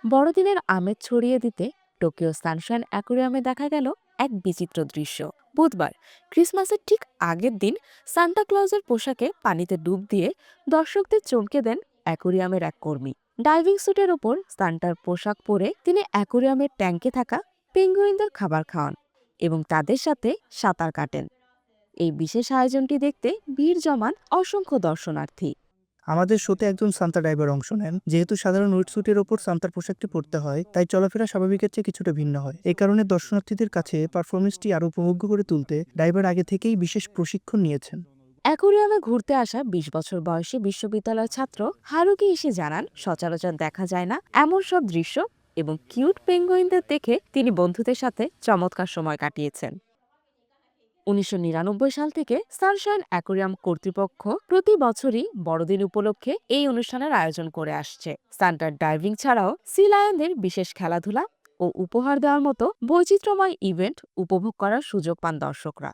বড়দিনের আমেজ ছড়িয়ে দিতে টোকিও সানশাইন অ্যাকোরিয়ামে দেখা গেল এক বিচিত্র দৃশ্য। বুধবার ক্রিসমাসের ঠিক আগের দিন সান্টা ক্লজের পোশাকে পানিতে ডুব দিয়ে দর্শকদের চমকে দেন অ্যাকোরিয়ামের এক কর্মী। ডাইভিং স্যুটের ওপর সান্টার পোশাক পরে তিনি অ্যাকোরিয়ামের ট্যাঙ্কে থাকা পেঙ্গুইনদের খাবার খাওয়ান এবং তাদের সাথে সাঁতার কাটেন। এই বিশেষ আয়োজনটি দেখতে ভিড় জমান অসংখ্য দর্শনার্থী। আমাদের শোতে একজন সান্তা ড্রাইভার অংশ নেন। যেহেতু সাধারণ উইটস্যুটের ওপর সান্তার পোশাকটি পরতে হয়, তাই চলাফেরা স্বাভাবিকের চেয়ে কিছুটা ভিন্ন হয়। এই কারণে দর্শনার্থীদের কাছে পারফরমেন্সটি আরও উপভোগ্য করে তুলতে ড্রাইভার আগে থেকেই বিশেষ প্রশিক্ষণ নিয়েছেন। অ্যাকোরিয়ামে ঘুরতে আসা ২০ বছর বয়সী বিশ্ববিদ্যালয় ছাত্র হারুকি এসে জানান, সচরাচর দেখা যায় না এমন সব দৃশ্য এবং কিউট পেঙ্গুইনদের দেখে তিনি বন্ধুদের সাথে চমৎকার সময় কাটিয়েছেন। ১৯৯৯ সাল থেকে সানশাইন অ্যাকোরিয়াম কর্তৃপক্ষ প্রতি বছরই বড়দিন উপলক্ষে এই অনুষ্ঠানের আয়োজন করে আসছে। সান্টার ডাইভিং ছাড়াও সি লায়নদের বিশেষ খেলাধুলা ও উপহার দেওয়ার মতো বৈচিত্র্যময় ইভেন্ট উপভোগ করার সুযোগ পান দর্শকরা।